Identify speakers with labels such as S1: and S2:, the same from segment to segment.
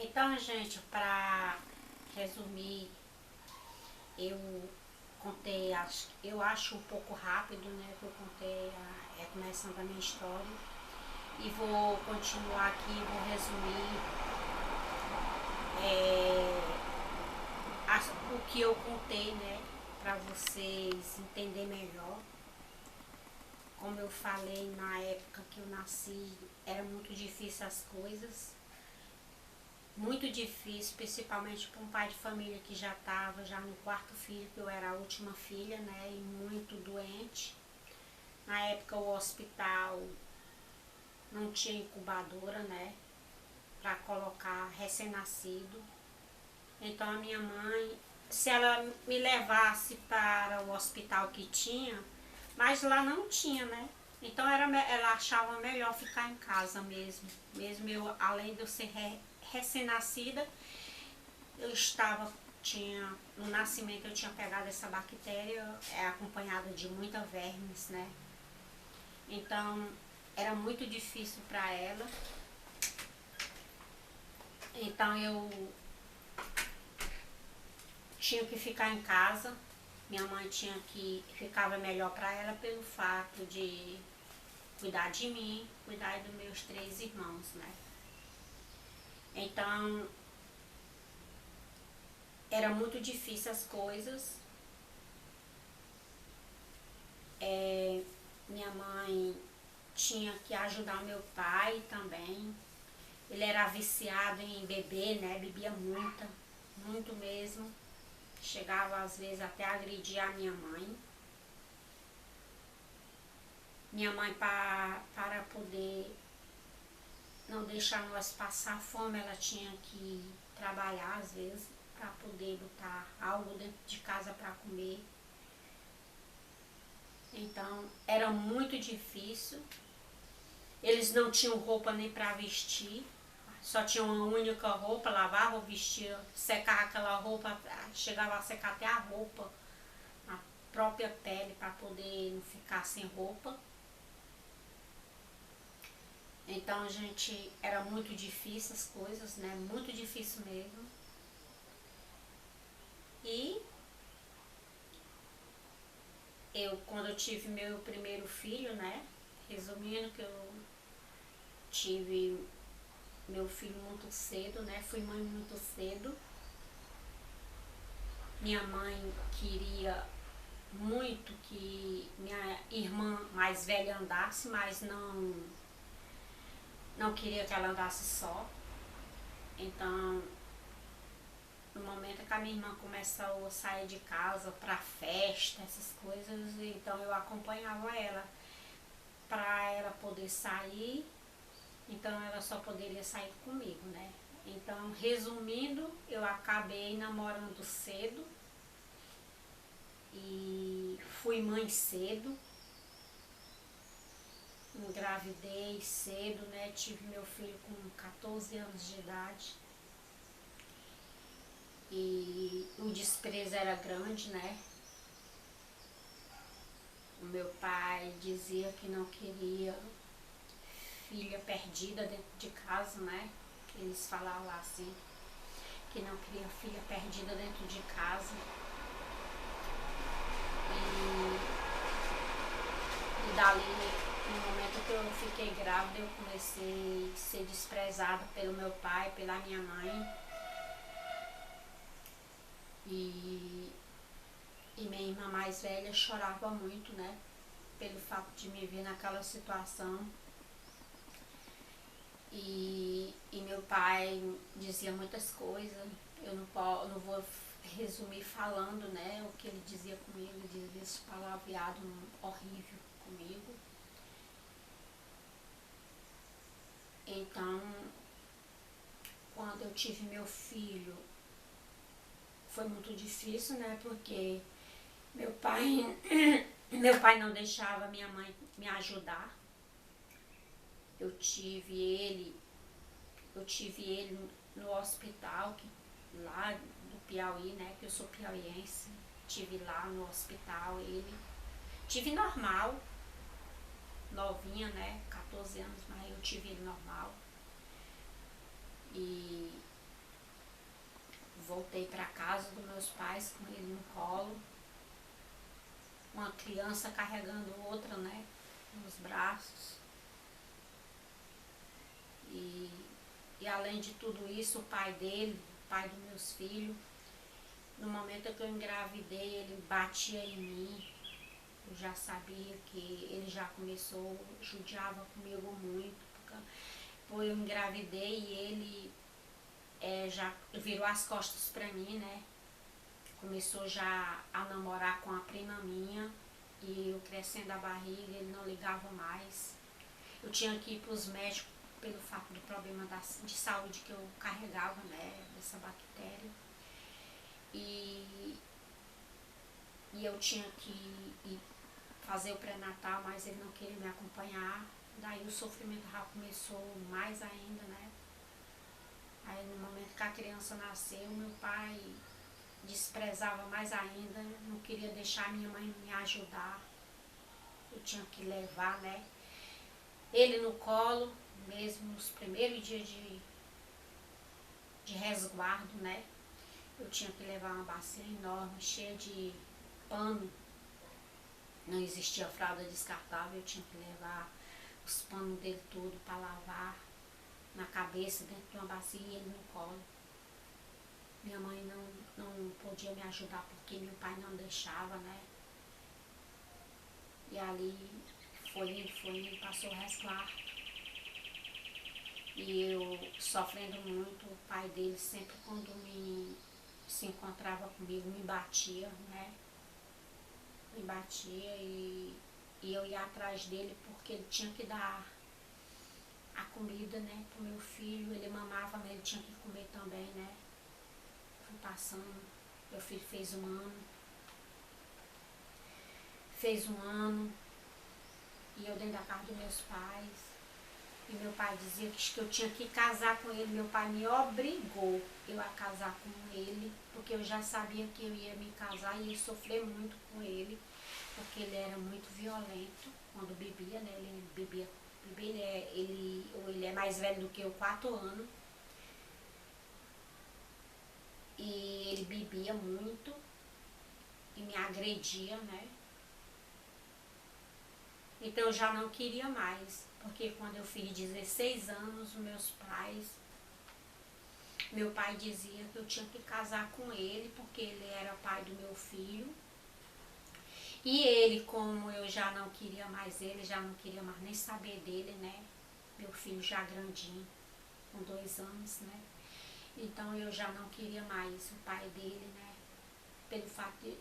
S1: Então, gente, para resumir, eu contei, eu acho um pouco rápido, né? Que eu contei começando a minha história. E vou continuar aqui, vou resumir o que eu contei, né? Para vocês entenderem melhor. Como eu falei, na época que eu nasci, era muito difícil as coisas. Muito difícil, principalmente para um pai de família que já estava já no quarto filho, que eu era a última filha, né, e muito doente. Na época o hospital não tinha incubadora, né, para colocar recém-nascido. Então a minha mãe, se ela me levasse para o hospital que tinha, mas lá não tinha, né, então ela achava melhor ficar em casa mesmo. Mesmo eu, além de eu ser recém-nascida, no nascimento eu tinha pegado essa bactéria, acompanhada de muita vermes, né? Então, era muito difícil para ela. Então, eu tinha que ficar em casa. Minha mãe ficava melhor para ela pelo fato de cuidar de mim, cuidar dos meus 3 irmãos, né? Então, era muito difícil as coisas. Minha mãe tinha que ajudar meu pai também. Ele era viciado em beber, né? Bebia muito, muito mesmo. Chegava às vezes até a agredir a minha mãe. Minha mãe, para poder não deixar nós passar fome, ela tinha que trabalhar às vezes para poder botar algo dentro de casa para comer. Então era muito difícil. Eles não tinham roupa nem para vestir, só tinham uma única roupa, lavava, vestia, secava aquela roupa, chegava a secar até a roupa, a própria pele, para poder não ficar sem roupa. Então, gente, era muito difícil as coisas, né? Muito difícil mesmo. E quando eu tive meu primeiro filho, né? Resumindo, que eu tive meu filho muito cedo, né? Fui mãe muito cedo. Minha mãe queria muito que minha irmã mais velha andasse, mas não queria que ela andasse só. Então, no momento que a minha irmã começou a sair de casa para festa, essas coisas, então eu acompanhava ela para ela poder sair. Então ela só poderia sair comigo, né? Então, resumindo, eu acabei namorando cedo e fui mãe cedo, engravidei cedo, né? Tive meu filho com 14 anos de idade. E o desprezo era grande, né? O meu pai dizia que não queria filha perdida dentro de casa, né? Eles falavam assim, que não queria filha perdida dentro de casa. E dali, no momento que eu fiquei grávida, eu comecei a ser desprezada pelo meu pai, pela minha mãe. E minha irmã mais velha chorava muito, né? Pelo fato de me ver naquela situação. E meu pai dizia muitas coisas. Eu não vou resumir falando, né, o que ele dizia comigo. Ele dizia esse palavreado horrível comigo. Então, quando eu tive meu filho, foi muito difícil, né, porque meu pai não deixava minha mãe me ajudar. Eu tive ele no hospital, lá do Piauí, né, que eu sou piauiense. Tive lá no hospital ele. Tive normal, novinha, né, 14 anos, mas eu tive ele normal. E voltei para casa dos meus pais com ele no colo, uma criança carregando outra, né, nos braços. E além de tudo isso, o pai dele, o pai dos meus filhos, no momento que eu engravidei, ele batia em mim. Eu já sabia que ele já começou, judiava comigo muito, porque eu engravidei e ele já virou as costas pra mim, né? Começou já a namorar com a prima minha e eu crescendo a barriga, ele não ligava mais. Eu tinha que ir pros médicos pelo fato do problema de saúde que eu carregava, né? Dessa bactéria. E eu tinha que ir fazer o pré-natal, mas ele não queria me acompanhar. Daí o sofrimento já começou mais ainda, né? Aí no momento que a criança nasceu, meu pai desprezava mais ainda, não queria deixar minha mãe me ajudar. Eu tinha que levar, né, ele no colo, mesmo nos primeiros dias de resguardo, né? Eu tinha que levar uma bacia enorme, cheia de pano. Não existia fralda descartável, eu tinha que levar os panos dele tudo para lavar na cabeça, dentro de uma bacia e ele no colo. Minha mãe não podia me ajudar porque meu pai não deixava, né? E ali foi, passou o resguardo. E eu sofrendo muito, o pai dele sempre quando se encontrava comigo me batia, né? Me batia e eu ia atrás dele porque ele tinha que dar a comida, né, pro meu filho. Ele mamava, mas ele tinha que comer também, né? Fui passando, meu filho fez um ano e eu dentro da casa dos meus pais. E meu pai dizia que eu tinha que casar com ele. Meu pai me obrigou eu a casar com ele, porque eu já sabia que eu ia me casar e ia sofrer muito com ele, porque ele era muito violento quando bebia, né? Ele bebia, ele é mais velho do que eu, 4 anos. E ele bebia muito e me agredia, né? Então eu já não queria mais, porque quando eu fiz 16 anos, meu pai dizia que eu tinha que casar com ele, porque ele era pai do meu filho. E ele, como eu já não queria mais ele, já não queria mais nem saber dele, né? Meu filho já grandinho, com 2 anos, né? Então eu já não queria mais o pai dele, né? Pelo fato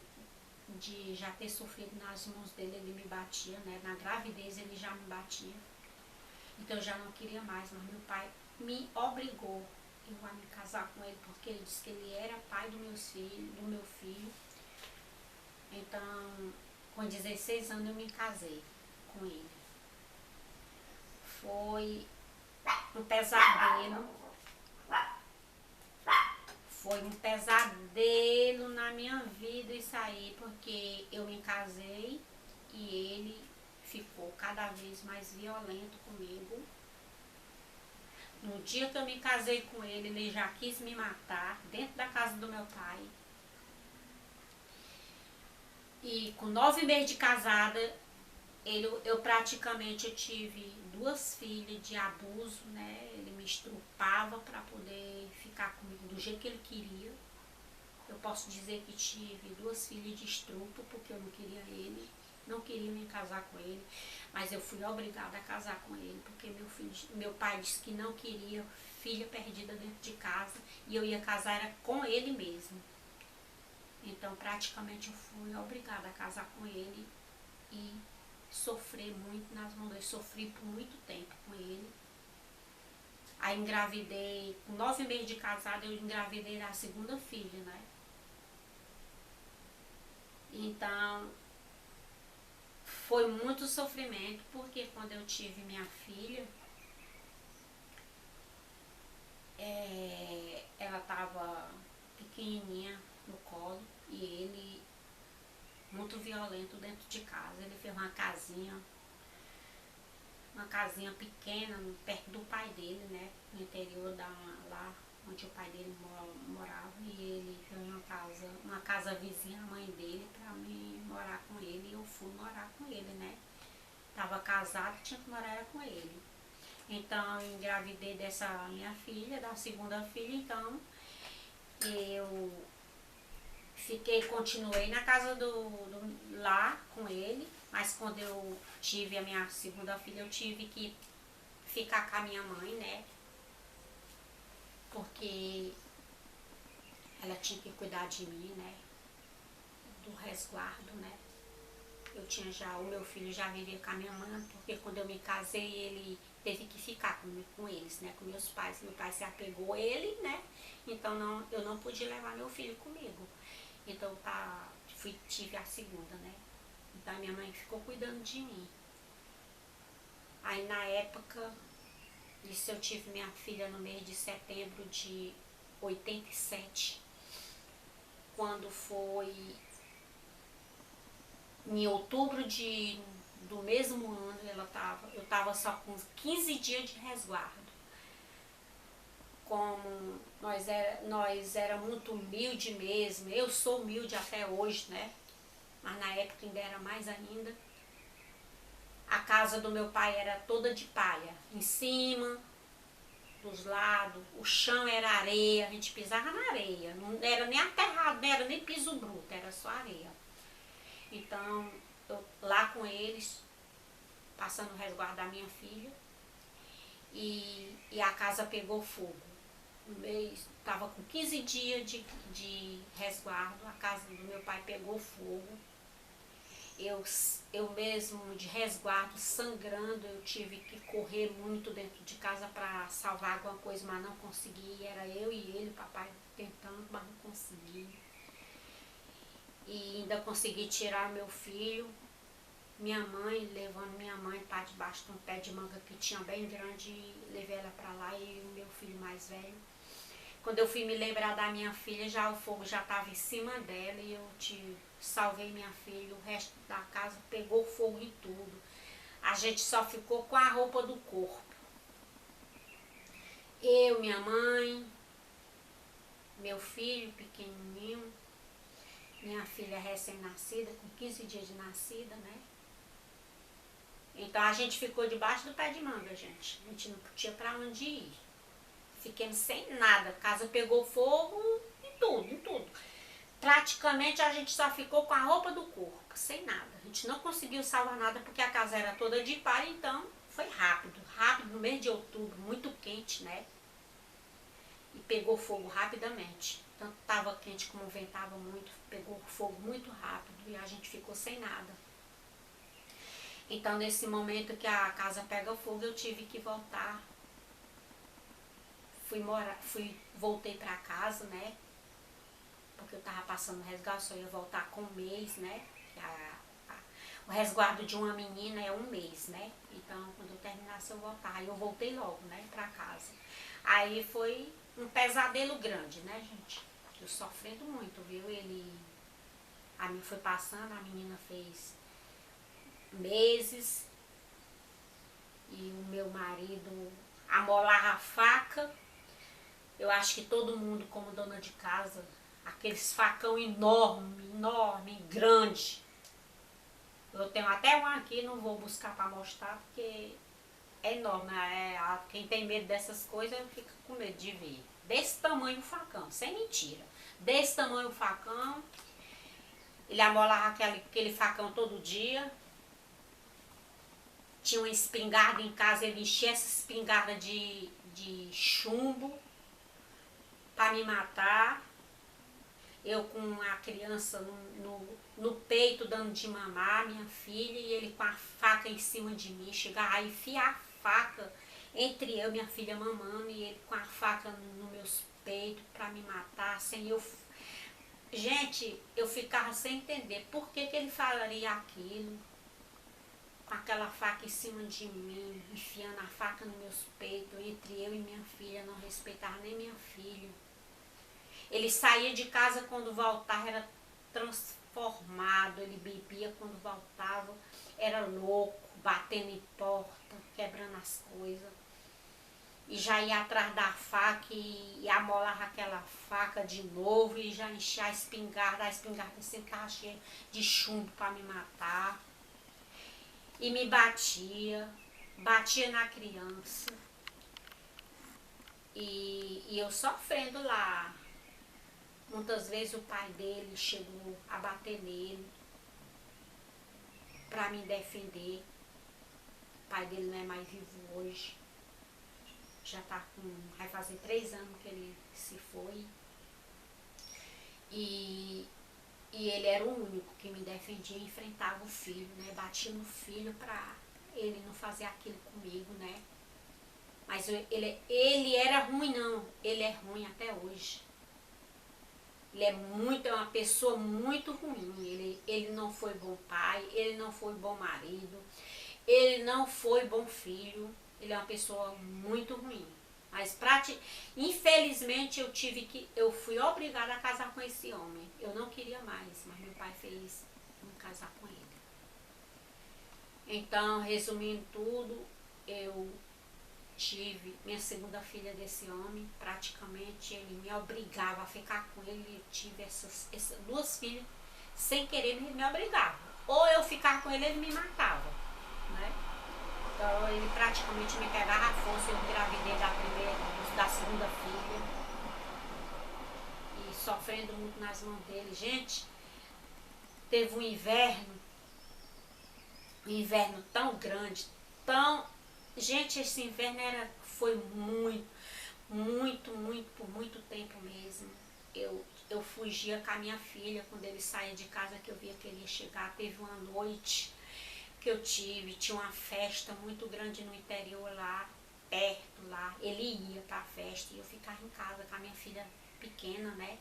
S1: de já ter sofrido nas mãos dele, ele me batia, né? Na gravidez ele já me batia. Então eu já não queria mais, mas meu pai me obrigou eu a me casar com ele, porque ele disse que ele era pai do meu filho. Então, com 16 anos eu me casei com ele. Foi um pesadelo. Foi um pesadelo na minha vida isso aí, porque eu me casei e ele ficou cada vez mais violento comigo. No dia que eu me casei com ele, ele já quis me matar dentro da casa do meu pai. E com 9 meses de casada, eu praticamente tive 2 filhas de abuso, né? Ele me estrupava para poder ficar comigo do jeito que ele queria. Eu posso dizer que tive 2 filhas de estrupo, porque eu não queria ele, não queria me casar com ele, mas eu fui obrigada a casar com ele, porque meu pai disse que não queria filha perdida dentro de casa, e eu ia casar era com ele mesmo. Então praticamente eu fui obrigada a casar com ele e sofrer muito nas mãos dele, sofri por muito tempo com ele. Aí engravidei, com 9 meses de casada, eu engravidei da 2ª filha, né? Então, foi muito sofrimento, porque quando eu tive minha filha, ela estava pequenininha no colo e ele muito violento dentro de casa. Ele fez uma casinha pequena perto do pai dele, né, no interior lá onde o pai dele morava, e ele fez uma casa vizinha, a mãe dele, pra mim morar com ele, e eu fui morar com ele, né? Tava casada, tinha que morar com ele. Então eu engravidei dessa minha filha, da segunda filha, então eu continuei na casa lá com ele, mas quando eu tive a minha segunda filha, eu tive que ficar com a minha mãe, né? Porque ela tinha que cuidar de mim, né? Do resguardo, né? O meu filho já vivia com a minha mãe, porque quando eu me casei, ele teve que ficar com eles, né? Com meus pais. Meu pai se apegou a ele, né? Então eu não pude levar meu filho comigo. Então tive a segunda, né? Então a minha mãe ficou cuidando de mim. Aí na época, eu tive minha filha no mês de setembro de 87. Quando foi em outubro do mesmo ano, eu estava só com 15 dias de resguardo. Como nós era muito humilde mesmo, eu sou humilde até hoje, né? Mas na época ainda era mais ainda. A casa do meu pai era toda de palha, em cima, dos lados, o chão era areia, a gente pisava na areia, não era nem aterrado, não era nem piso bruto, era só areia. Então, eu lá com eles, passando o resguardo da minha filha, e a casa pegou fogo. Estava com 15 dias de resguardo, a casa do meu pai pegou fogo. Eu mesmo de resguardo, sangrando, eu tive que correr muito dentro de casa para salvar alguma coisa, mas não consegui. Era eu e ele, papai, tentando, mas não consegui. E ainda consegui tirar meu filho, levando minha mãe para debaixo de um pé de manga que tinha bem grande, levei ela para lá, e o meu filho mais velho. Quando eu fui me lembrar da minha filha, já o fogo já estava em cima dela, e eu salvei minha filha. O resto da casa pegou fogo em tudo. A gente só ficou com a roupa do corpo. Eu, minha mãe, meu filho pequenininho, minha filha recém-nascida, com 15 dias de nascida, né? Então a gente ficou debaixo do pé de manga, gente. A gente não tinha para onde ir. Fiquemos sem nada. A casa pegou fogo em tudo. Praticamente a gente só ficou com a roupa do corpo, sem nada. A gente não conseguiu salvar nada porque a casa era toda de palha, então foi rápido, no mês de outubro, muito quente, né? E pegou fogo rapidamente. Tanto estava quente como ventava muito, pegou fogo muito rápido e a gente ficou sem nada. Então nesse momento que a casa pega fogo, eu tive que voltar. Voltei para casa, né? Porque eu tava passando resguardo, só ia voltar com um mês, né? O resguardo de uma menina é um mês, né? Então, quando eu terminasse, eu voltava. Aí eu voltei logo, né? Pra casa. Aí foi um pesadelo grande, né, gente? Eu sofrendo muito, viu? A mim foi passando, a menina fez meses. E o meu marido amolava a faca. Eu acho que todo mundo, como dona de casa, aqueles facão enorme, grande. Eu tenho até um aqui, não vou buscar para mostrar, porque é enorme. Quem tem medo dessas coisas fica com medo de ver. Desse tamanho o facão, sem mentira. Desse tamanho o facão. Ele amolava aquele facão todo dia. Tinha uma espingarda em casa, ele enchia essa espingarda de chumbo para me matar. Eu com a criança no peito dando de mamar, minha filha, e ele com a faca em cima de mim, chegava a enfiar a faca entre eu e minha filha mamando, e ele com a faca nos meus peitos para me matar, sem eu... Gente, eu ficava sem entender por que ele falaria aquilo, com aquela faca em cima de mim, enfiando a faca nos meus peitos, entre eu e minha filha, não respeitava nem minha filha. Ele saía de casa, quando voltava era transformado, ele bebia quando voltava, era louco, batendo em porta, quebrando as coisas. e já ia atrás da faca e amolava aquela faca de novo e já enchia a espingarda sempre estava cheia de chumbo para me matar. E me batia na criança. E eu sofrendo lá. Muitas vezes o pai dele chegou a bater nele para me defender. O pai dele não é mais vivo hoje. Vai fazer 3 anos que ele se foi. E ele era o único que me defendia e enfrentava o filho, né? Batia no filho pra ele não fazer aquilo comigo, né? Mas ele era ruim não, ele é ruim até hoje. Ele é uma pessoa muito ruim. Ele não foi bom pai, ele não foi bom marido, ele não foi bom filho. Ele é uma pessoa muito ruim. Mas infelizmente eu fui obrigada a casar com esse homem. Eu não queria mais, mas meu pai fez me casar com ele. Então, resumindo tudo, eu tive minha segunda filha desse homem. Praticamente ele me obrigava a ficar com ele. Eu tive essas 2 filhas sem querer, ele me obrigava. Ou eu ficar com ele, ele me matava, né? Então ele praticamente me pegava à força. Eu engravidei da segunda filha e sofrendo muito nas mãos dele. Gente, teve um inverno tão grande, gente, esse inverno foi muito tempo mesmo. Eu fugia com a minha filha quando ele saía de casa, que eu via que ele ia chegar. Teve uma noite que tinha uma festa muito grande no interior lá, perto lá. Ele ia pra festa e eu ficava em casa com a minha filha pequena, né?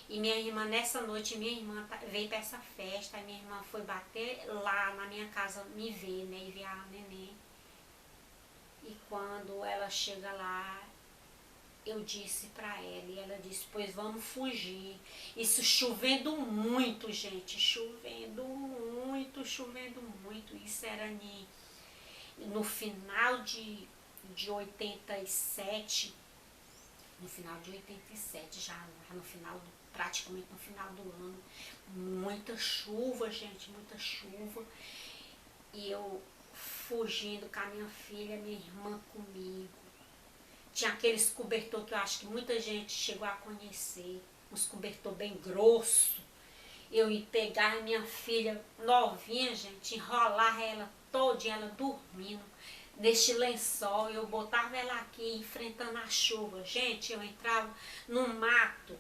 S1: E minha irmã, nessa noite, veio pra essa festa. Aí minha irmã foi bater lá na minha casa, me ver, né? E ver a neném. E quando ela chega lá, eu disse pra ela, e ela disse, pois vamos fugir. Isso chovendo muito, gente, chovendo muito. Isso era no final de 87, já no final, praticamente no final do ano. Muita chuva, gente, muita chuva. E eu fugindo com a minha filha, minha irmã comigo. Tinha aqueles cobertor que eu acho que muita gente chegou a conhecer, uns cobertor bem grosso. Eu ia pegar a minha filha novinha, gente, enrolar ela todinha, ela dormindo, neste lençol. Eu botava ela aqui, enfrentando a chuva. Gente, eu entrava no mato,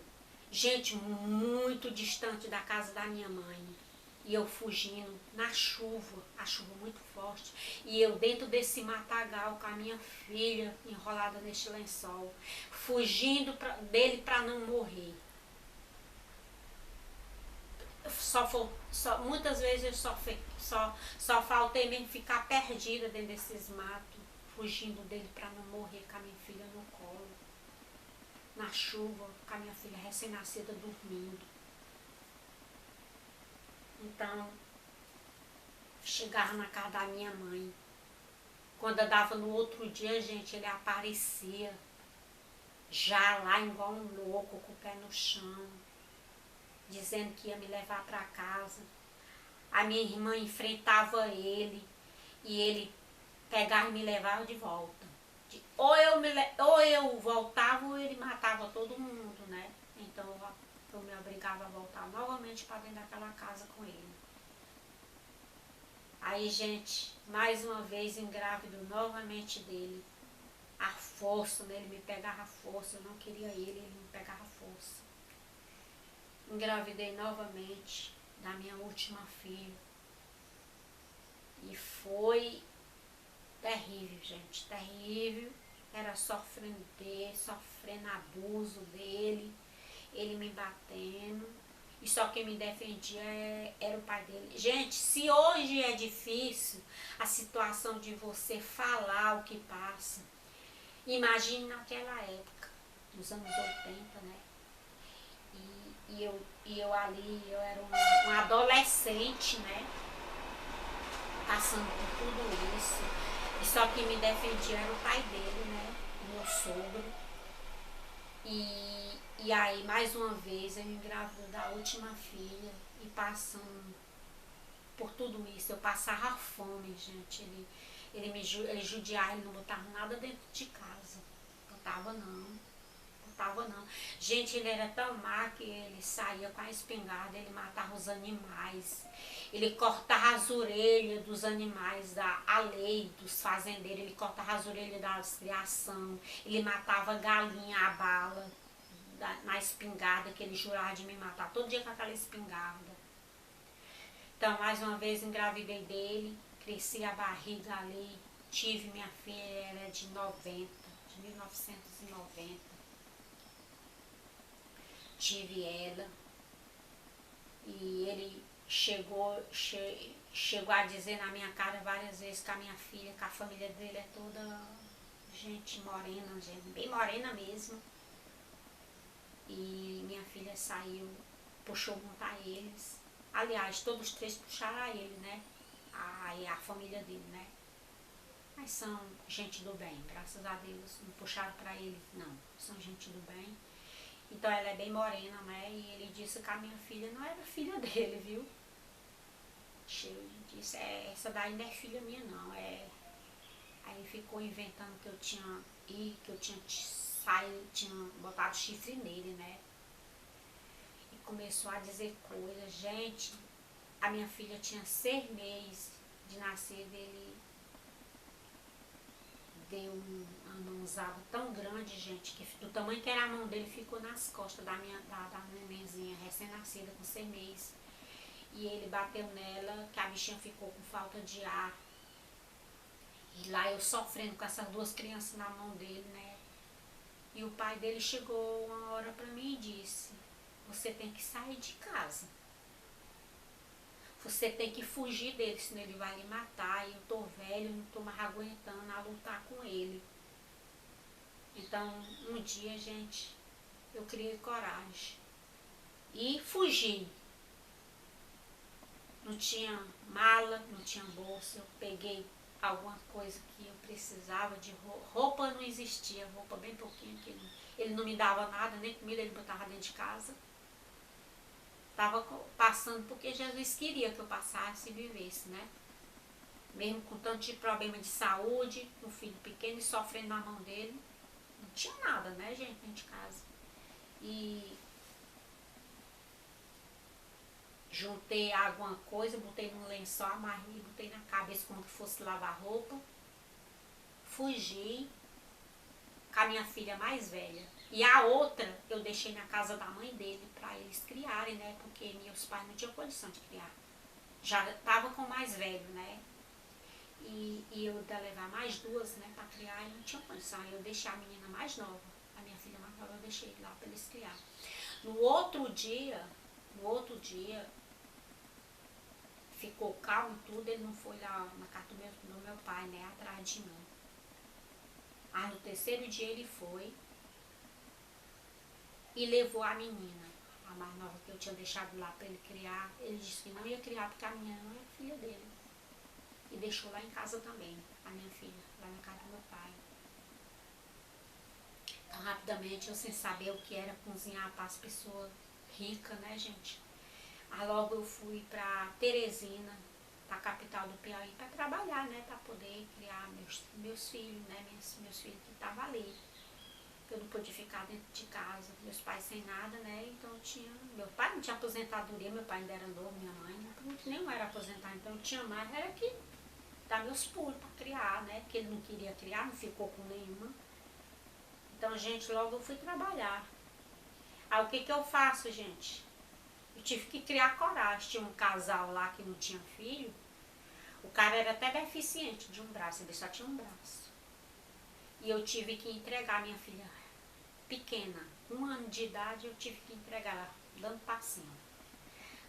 S1: gente, muito distante da casa da minha mãe. E eu fugindo na chuva, a chuva muito forte. E eu dentro desse matagal com a minha filha enrolada neste lençol, fugindo dele para não morrer. Muitas vezes eu só faltei mesmo ficar perdida dentro desses matos, fugindo dele para não morrer com a minha filha no colo, na chuva, com a minha filha recém-nascida dormindo. Então, chegava na casa da minha mãe. Quando eu dava no outro dia, gente, ele aparecia já lá igual um louco, com o pé no chão, dizendo que ia me levar para casa. A minha irmã enfrentava ele e ele pegava e me levava de volta. Ou eu voltava ou ele matava todo mundo, né? Então eu me obrigava a voltar novamente para dentro daquela casa com ele. Aí, gente, mais uma vez engrávido novamente dele. A força, né? Ele me pegava a força, eu não queria ele me pegava a força. Engravidei novamente da minha última filha. E foi terrível, gente, terrível. Era sofrendo abuso dele, ele me batendo. E só quem me defendia era o pai dele. Gente, se hoje é difícil a situação de você falar o que passa, imagine naquela época, nos anos 80, né? E eu ali, eu era uma adolescente, né? Passando por tudo isso. E só quem me defendia era o pai dele, né? meu sogro. E aí, mais uma vez, eu engravido da última filha e passando por tudo isso. Eu passava fome, gente. Ele judiava, ele não botava nada dentro de casa. Botava não. Gente, ele era tão má que ele saía com a espingarda, ele matava os animais. Ele cortava as orelhas dos animais, a lei dos fazendeiros, ele cortava as orelhas das criação, ele matava galinha a bala, na espingarda, que ele jurava de me matar, todo dia com aquela espingarda. Então, mais uma vez, engravidei dele, cresci a barriga ali, tive minha filha, era de 1990. Tive ela e ele chegou a dizer na minha cara várias vezes que a minha filha, que a família dele é toda gente morena, gente, bem morena mesmo. E minha filha saiu, puxou muito a eles. Aliás, todos os três puxaram a ele, né? A família dele, né? Mas são gente do bem, graças a Deus. Não puxaram pra ele, não. São gente do bem. Então ela é bem morena, né? E ele disse que a minha filha não era filha dele, viu? Ele disse, essa daí não é filha minha não. Aí ficou inventando que eu tinha saído, tinha botado chifre nele, né? E começou a dizer coisas. Gente, a minha filha tinha 6 meses de nascer dele. Deu uma mãozada tão grande, gente, que do tamanho que era a mão dele, ficou nas costas da nenenzinha recém-nascida, com 6 meses. E ele bateu nela, que a bichinha ficou com falta de ar. E lá eu sofrendo com essas 2 crianças na mão dele, né? E o pai dele chegou uma hora pra mim e disse, você tem que sair de casa. Você tem que fugir dele, senão ele vai lhe matar. E eu tô velho, não tô mais aguentando a lutar com ele. Então, um dia, gente, eu criei coragem. E fugi. Não tinha mala, não tinha bolsa. Eu peguei alguma coisa que eu precisava de roupa. Roupa não existia, roupa bem pouquinho. Que ele não me dava nada, nem comida ele botava dentro de casa. Estava passando porque Jesus queria que eu passasse e vivesse, né? Mesmo com tanto de problema de saúde, com um filho pequeno e sofrendo na mão dele. Não tinha nada, né, gente, dentro de casa. E juntei alguma coisa, botei num lençol, amarrei, botei na cabeça como que fosse lavar roupa. Fugi com a minha filha mais velha. E a outra eu deixei na casa da mãe dele para eles criarem, né? Porque meus pais não tinham condição de criar. Já estava com o mais velho, né? E eu ia levar mais 2, né, para criar e não tinha condição. Aí eu deixei a menina mais nova, a minha filha mais nova, eu deixei lá para eles criar. No outro dia, ficou calmo e tudo, ele não foi lá na casa do meu pai, né, atrás de mim. Aí no 3º dia ele foi e levou a menina, a mais nova que eu tinha deixado lá para ele criar. Ele disse que não ia criar porque a menina não é filha dele. E deixou lá em casa também, a minha filha, lá na casa do meu pai. Então, rapidamente, eu sem saber o que era cozinhar para as pessoas ricas, né, gente? Aí logo eu fui para Teresina, para a capital do Piauí, para trabalhar, né, para poder criar meus filhos, né, meus filhos que estavam ali. Eu não podia ficar dentro de casa, meus pais sem nada, né, então meu pai não tinha aposentadoria, meu pai ainda era novo, minha mãe nem era aposentada, então eu tinha mais, era que dar meus pulos para criar, né, porque ele não queria criar, não ficou com nenhuma. Então, gente, logo eu fui trabalhar. Aí o que eu faço, gente? Eu tive que criar coragem. Tinha um casal lá que não tinha filho. O cara era até deficiente de um braço, ele só tinha um braço. E eu tive que entregar minha filha pequena, 1 ano de idade, eu tive que entregar, dando passinho.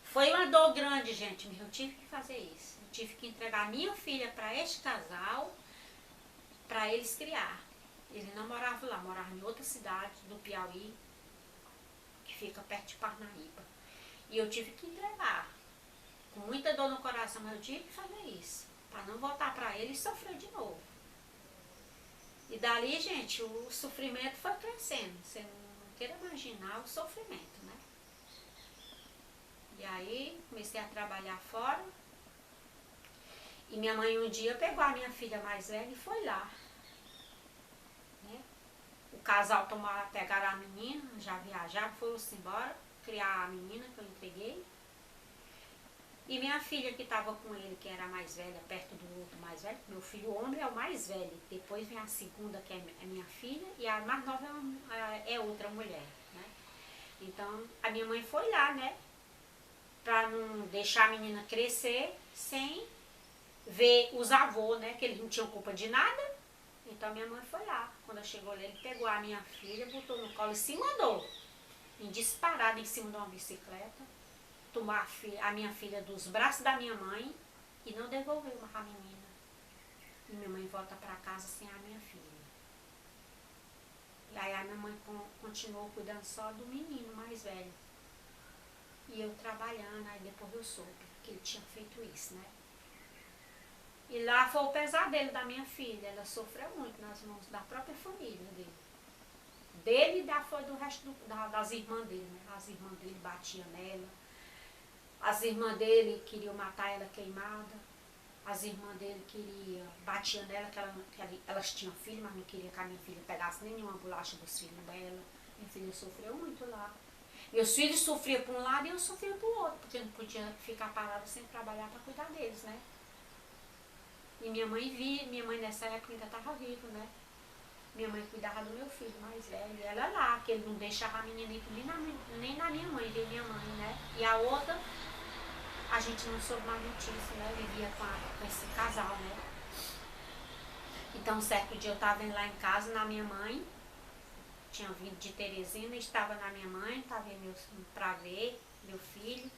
S1: Foi uma dor grande, gente, mas eu tive que fazer isso. Eu tive que entregar minha filha para este casal, para eles criar. Ele não morava lá, morava em outra cidade do Piauí, que fica perto de Parnaíba. E eu tive que entregar. Com muita dor no coração, mas eu tive que fazer isso. Para não voltar para ele e sofrer de novo. E dali, gente, o sofrimento foi crescendo. Você não queira imaginar o sofrimento, né? E aí, comecei a trabalhar fora. E minha mãe um dia pegou a minha filha mais velha e foi lá. Né? O casal pegaram a menina, já viajaram, foram-se embora, criar a menina que eu entreguei. E minha filha que estava com ele, que era a mais velha, perto do outro mais velho, meu filho homem é o mais velho, depois vem a segunda, que é minha filha, e a mais nova é outra mulher, né? Então, a minha mãe foi lá, né? Pra não deixar a menina crescer sem ver os avôs, né? Que eles não tinham culpa de nada. Então, minha mãe foi lá. Quando ela chegou lá, ele pegou a minha filha, botou no colo e se mandou, em disparada, em cima de uma bicicleta, tomar a minha filha dos braços da minha mãe e não devolveu a menina. E minha mãe volta para casa sem a minha filha. E aí a minha mãe continuou cuidando só do menino mais velho. E eu trabalhando, aí depois eu soube que ele tinha feito isso, né? E lá foi o pesadelo da minha filha. Ela sofreu muito nas mãos da própria família dele. Dele e foi do resto das irmãs dele, né? As irmãs dele batiam nela. As irmãs dele queriam matar ela queimada. As irmãs dele batiam nela, que elas tinham filho, mas não queriam que a minha filha pegasse nenhuma bolacha dos filhos dela. Minha filha sofreu muito lá. Meus filhos sofriam por um lado e eu sofria por outro, porque eu não podia ficar parada sem trabalhar para cuidar deles, né? E minha mãe nessa época ainda estava viva, né? Minha mãe cuidava do meu filho mais velho, ela lá, que ele não deixava a menina ir nem na minha mãe, ver minha mãe, né? E a outra, a gente não soube mais notícia, né? Vivia com esse casal, né? Então, certo dia eu estava indo lá em casa, na minha mãe, tinha vindo de Teresina, estava na minha mãe, estava para ver meu filho.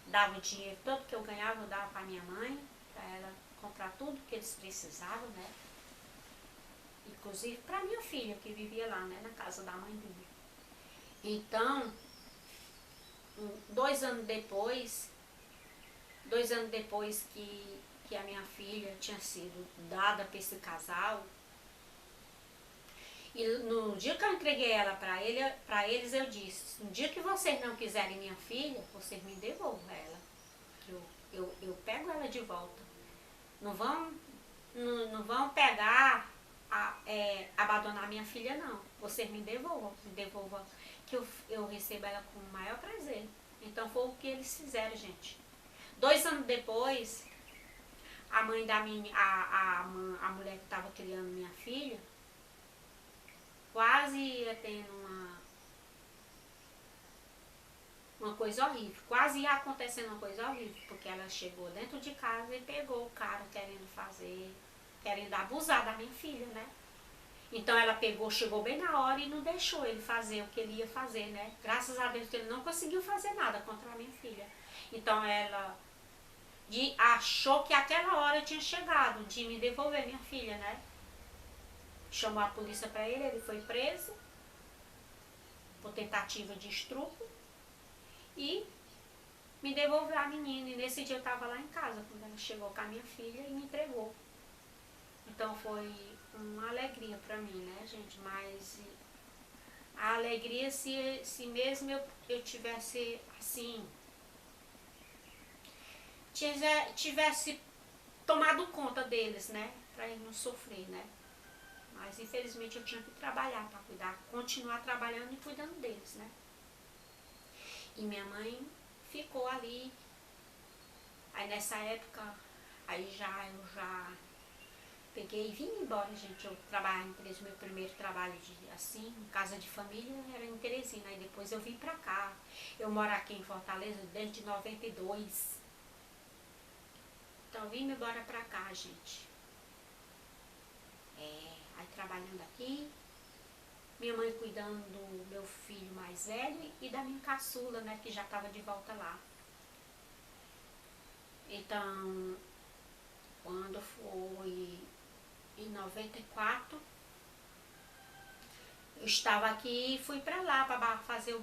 S1: Dava o dinheiro todo que eu ganhava, eu dava para minha mãe, para ela comprar tudo que eles precisavam, né? Inclusive para minha filha, que vivia lá, né? Na casa da mãe dele. Então, 2 anos depois que a minha filha tinha sido dada para esse casal, e no dia que eu entreguei ela para eles, eu disse: no dia que vocês não quiserem minha filha, vocês me devolvam ela. Eu pego ela de volta. Não vão pegar, abandonar minha filha, não. Vocês me devolvam que eu recebo ela com o maior prazer. Então foi o que eles fizeram, gente. 2 anos depois, a mãe da minha, a mulher que estava criando minha filha, quase ia tendo uma coisa horrível. Quase ia acontecendo uma coisa horrível, porque ela chegou dentro de casa e pegou o cara querendo abusar da minha filha, né? Então ela chegou bem na hora e não deixou ele fazer o que ele ia fazer, né? Graças a Deus que ele não conseguiu fazer nada contra a minha filha. Então ela achou que aquela hora tinha chegado de me devolver minha filha, né? Chamou a polícia para ele foi preso por tentativa de estupro e me devolveu a menina. E nesse dia eu estava lá em casa, quando ela chegou com a minha filha e me entregou. Então foi uma alegria para mim, né, gente? Mas a alegria se mesmo eu tivesse, assim, tivesse tomado conta deles, né? Para eles não sofrer, né? Mas infelizmente eu tinha que trabalhar para cuidar, continuar trabalhando e cuidando deles, né? E minha mãe ficou ali. Aí nessa época, eu já peguei e vim embora, gente. Eu trabalhava em Teresina, meu primeiro trabalho assim, em casa de família, era em Teresina. Aí depois eu vim pra cá. Eu moro aqui em Fortaleza desde 92. Então eu vim embora pra cá, gente. Aí trabalhando aqui, minha mãe cuidando do meu filho mais velho e da minha caçula, né, que já estava de volta lá. Então, quando foi em 94, eu estava aqui e fui para lá para fazer o